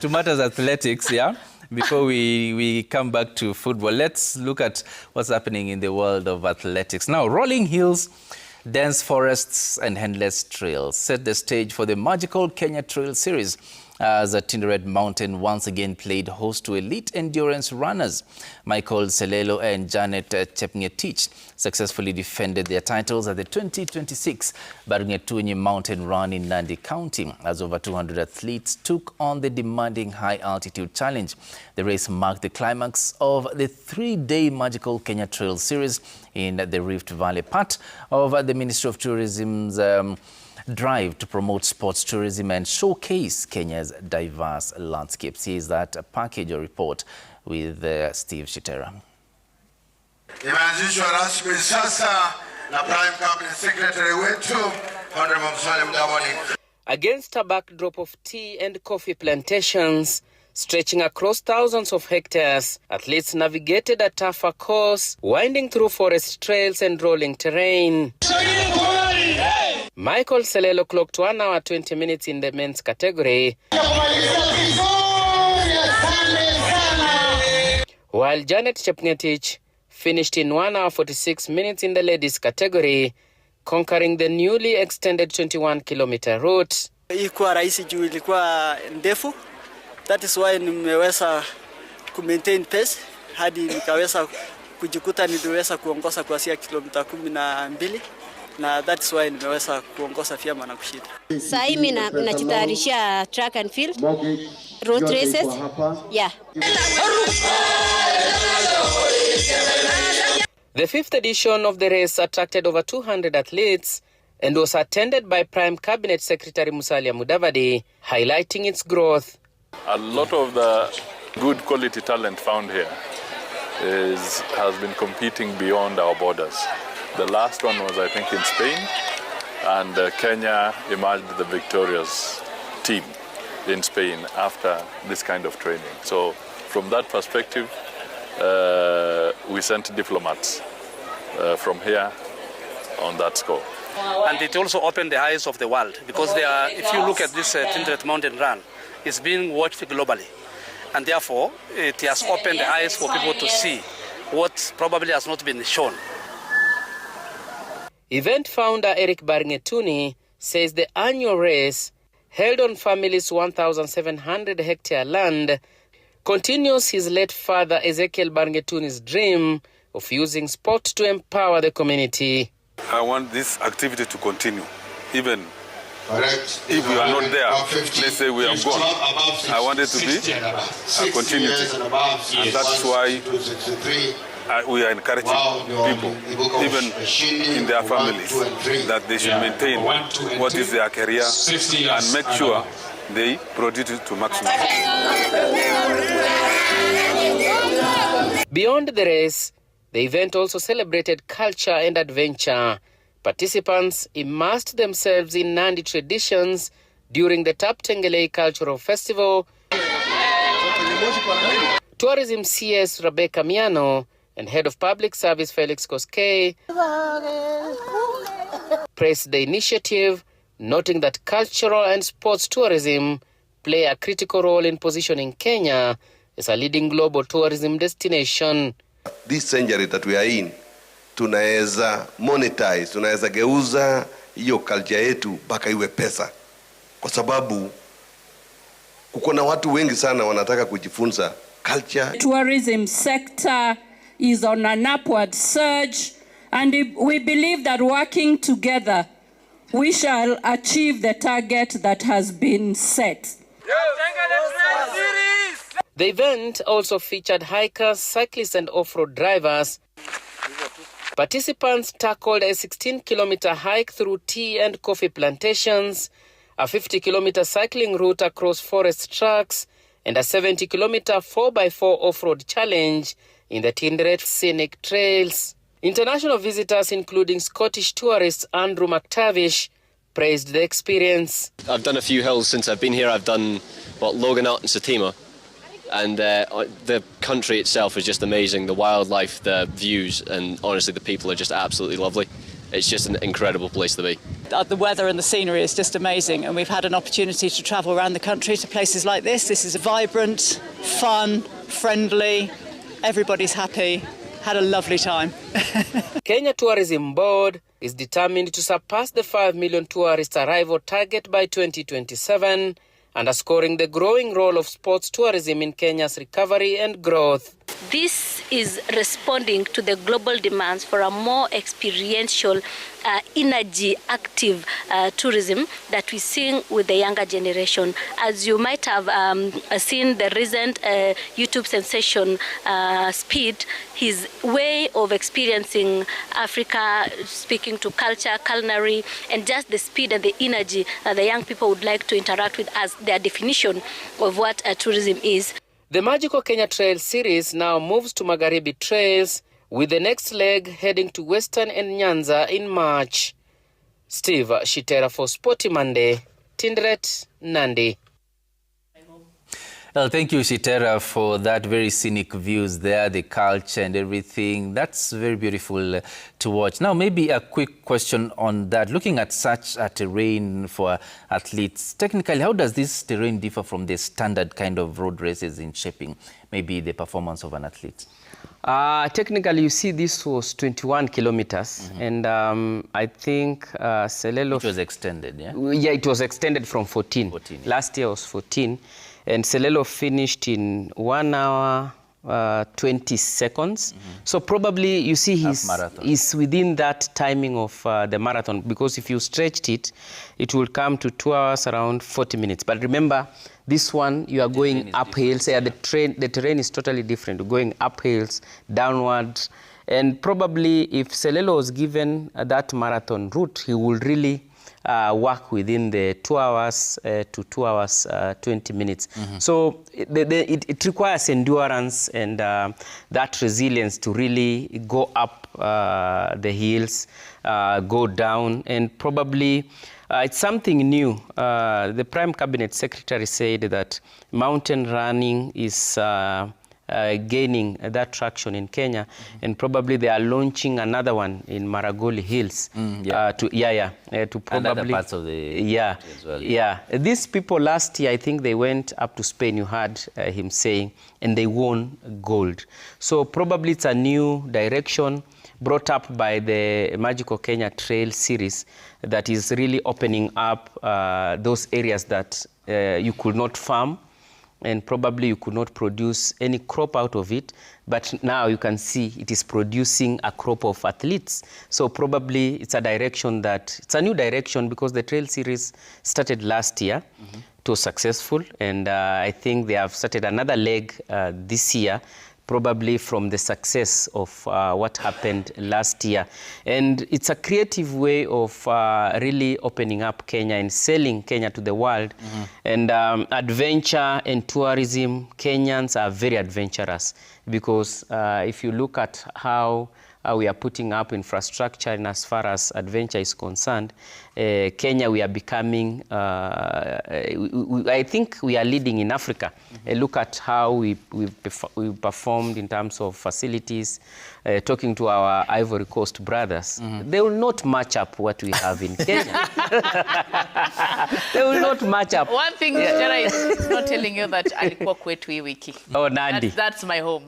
To matters athletics, yeah? Before we come back to football, let's look at what's happening in the world of athletics. Now, rolling hills, dense forests and endless trails set the stage for the magical Kenya Trail Series as Tinderet Mountain once again played host to elite endurance runners. Michael Selello and Janet Chepng'etich successfully defended their titles at the 2026 Chepng'etich Mountain Run in Nandi County as over 200 athletes took on the demanding high-altitude challenge. The race marked the climax of the three-day magical Kenya Trail Series in the Rift Valley, part of the Ministry of Tourism's drive to promote sports tourism and showcase Kenya's diverse landscapes. Here's that package or report with Steve Shitera. Imeanzishwa rasmi sasa na Prime Cabinet Secretary wetu Honorable Musalia Mudavadi. Against a backdrop of tea and coffee plantations stretching across thousands of hectares, athletes navigated a tougher course, winding through forest trails and rolling terrain. Michael Selello clocked 1 hour 20 minutes in the men's category, while Janet Chepng'etich finished in 1 hour 46 minutes in the ladies category, conquering the newly extended 21-kilometer route. Ilikuwa rahisi juu ilikuwa ndefu. That is why nimeweza maintain pace hadi nikaweza kujikuta niliweza kuongoza kuanzia kilomita 12 na that is why nimeweza kuongoza vyema na kushinda. Sasa mimi najitayarisha track and field road races. Yeah. The fifth edition of the race attracted over 200 athletes and was attended by Prime Cabinet Secretary Musalia Mudavadi, highlighting its growth. A lot of the good quality talent found here has been competing beyond our borders. The last one was, I think, in Spain, and Kenya emerged the victorious team in Spain after this kind of training. So from that perspective, we sent diplomats from here on that score. And it also opened the eyes of the world, because if you look at this Tinderet Mountain Run, it's being watched globally. And therefore, it has opened the eyes for people to see what probably has not been shown. Event founder Eric Barngetuni says the annual race, held on family's 1,700-hectare land, continues his late father Ezekiel Barngetuni's dream of using sport to empower the community. I want this activity to continue, even if we are not there. Let's say we are gone. I want it to be a continuity, and that's why we are encouraging people, even in their families, that they should maintain what is their career and make sure they produce it to maximum. Beyond the race, the event also celebrated culture and adventure. Participants immersed themselves in Nandi traditions during the Chepng'etich Cultural Festival. Tourism CS Rebecca Miano and Head of Public Service Felix Koskei praised the initiative, noting that cultural and sports tourism play a critical role in positioning Kenya as a leading global tourism destination. This century that we are in, tunaweza monetize, tunaweza geuza hiyo culture yetu mpaka iwe pesa, kwa sababu kuko na watu wengi sana wanataka kujifunza culture. Tourism sector is on an upward surge, and we believe that working together we shall achieve the target that has been set. The event also featured hikers, cyclists and off-road drivers. Participants tackled a 16-kilometer hike through tea and coffee plantations, a 50-kilometer cycling route across forest tracks, and a 70-kilometer 4x4 off-road challenge in the Tinderet Scenic Trails. International visitors, including Scottish tourist Andrew McTavish, praised the experience. I've done a few hills since I've been here. I've done, Loganat and Satima. And the country itself is just amazing. The wildlife, the views, and honestly, the people are just absolutely lovely. It's just an incredible place to be. The weather and the scenery is just amazing, and we've had an opportunity to travel around the country to places like this. This is vibrant, fun, friendly, everybody's happy. Had a lovely time. Kenya Tourism Board is determined to surpass the 5 million tourist arrival target by 2027, underscoring the growing role of sports tourism in Kenya's recovery and growth. This is responding to the global demands for a more experiential, energy active tourism that we see with the younger generation. As you might have seen the recent YouTube sensation Speed, his way of experiencing Africa, speaking to culture, culinary, and just the speed and the energy that the young people would like to interact with as their definition of what tourism is. The Magical Kenya Trail series now moves to Magharibi Trails, with the next leg heading to Western and Nyanza in March. Steve Shitera for Sporty Monday, Tinderet, Nandi. Well, thank you, Shitera, for that very scenic views there, the culture and everything. That's very beautiful to watch. Now, maybe a quick question on that. Looking at such a terrain for athletes, technically, how does this terrain differ from the standard kind of road races in shaping maybe the performance of an athlete? Technically, you see, this was 21 kilometers, and I think Selello... It was extended, yeah? Yeah, it was extended from 14. Last year was 14. And Selello finished in 1 hour 20 seconds. So probably you see he's within that timing of the marathon, because if you stretched it, it will come to 2 hours around 40 minutes. But remember, this one you are going up hills. Yeah, the terrain is totally different. You're going up hills, downwards, and probably if Selello was given that marathon route, he will really work within the 2 hours to 2 hours 20 minutes. So it requires endurance and that resilience to really go up the hills, go down, and probably it's something new. The Prime Cabinet Secretary said that mountain running is gaining that traction in Kenya, and probably they are launching another one in Maragoli Hills to probably and other parts of the as well. These people last year, I think they went up to Spain. You heard him saying, and they won gold. So probably it's a new direction brought up by the Magical Kenya Trail series that is really opening up those areas that you could not farm, and probably you could not produce any crop out of it, but now you can see it is producing a crop of athletes. So probably it's a direction it's a new direction, because the trail series started last year. It was successful, and I think they have started another leg this year, probably from the success of what happened last year. And it's a creative way of really opening up Kenya and selling Kenya to the world. And adventure and tourism, Kenyans are very adventurous, because if you look at how we are putting up infrastructure, and as far as adventure is concerned, Kenya, we are becoming, I think we are leading in Africa. Look at how we performed in terms of facilities. Talking to our Ivory Coast brothers, they will not match up what we have in Kenya. They will not match up. One thing, Jara is not telling you that alikuwa kwetu hii wiki. Oh, Nandi. That's my home.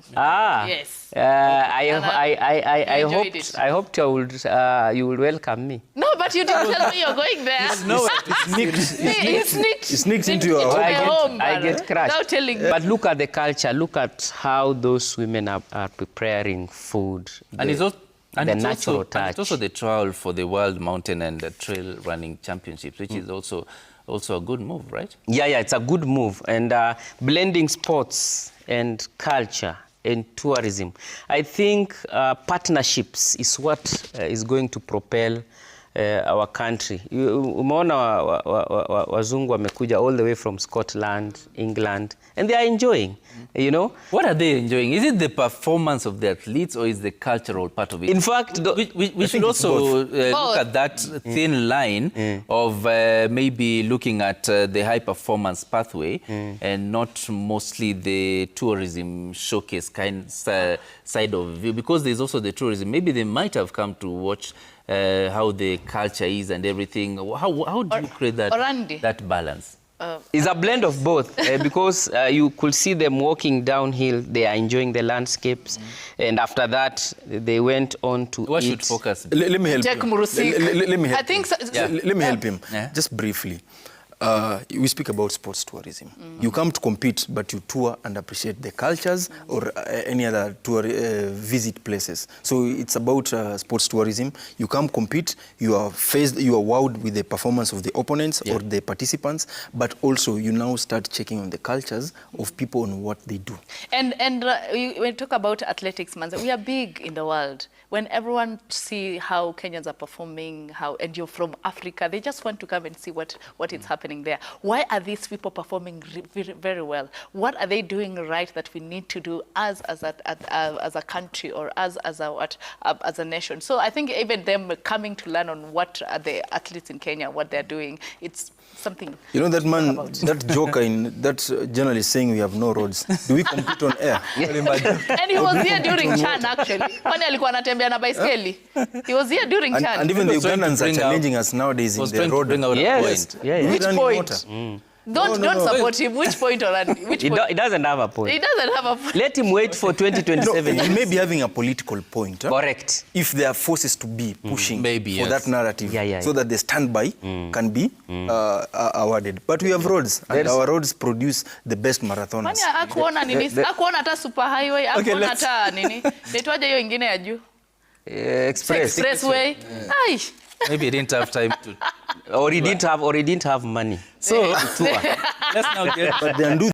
Yes. I hoped you would welcome me. No, but you didn't tell me you're going there. It sneaks into your home. I get crushed. Without telling you. But look at the culture. Look at how those women are preparing food. And it's natural touch. It's also the trial for the World Mountain and Trail Running Championships, which is also a good move, right? Yeah, it's a good move. And blending sports and culture and tourism. I think partnerships is what is going to propel our country. Umeona wazungu wamekuja all the way from Scotland, England, and they are enjoying, you know. What are they enjoying? Is it the performance of the athletes, or is the cultural part of it? In fact, we should also look at that thin line of maybe looking at the high performance pathway and not mostly the tourism showcase side of view, because there's also the tourism. Maybe they might have come to watch how the culture is and everything. How do you create that balance? It's a blend of both because you could see them walking downhill. They are enjoying the landscapes, and after that, they went on to What should focus? Let me help him. Let me help I think him. Let me help him. Just briefly. We speak about sports tourism. You come to compete, but you tour and appreciate the cultures or any other tour visit places. So it's about sports tourism. You come compete, you are wowed with the performance of the opponents or the participants, but also you now start checking on the cultures of people and what they do. And when we talk about athletics, man, we are big in the world. When everyone see how Kenyans are performing, and you're from Africa, they just want to come and see what is happening there. Why are these people performing very well? What are they doing right that we need to do as a country or as a nation? So I think even them coming to learn on what are the athletes in Kenya, what they're doing, it's something. You know that man, that joker in that journalist saying we have no roads. Do we compete on air? And he was here during Chan actually. Kwani alikuwa anatembea na baiskeli. He was here during Chan. And even the Ugandans are challenging us nowadays in the road. Yes. Which point? Don't support him. Which point or which point? It doesn't have a point. It doesn't have a point. Let him wait for 2027. No, he may be having a political point. Correct. If there are forces to be pushing for that narrative, so that the standby can be awarded. But we have roads, and our roads produce the best marathoners. Akuona nini? Akuona hata super highway, akuona hata nini? Letwaje hiyo ingine ya juu? Expressway. Ai. Maybe he didn't have time to. Or he didn't have money. So, let's now get. But they undo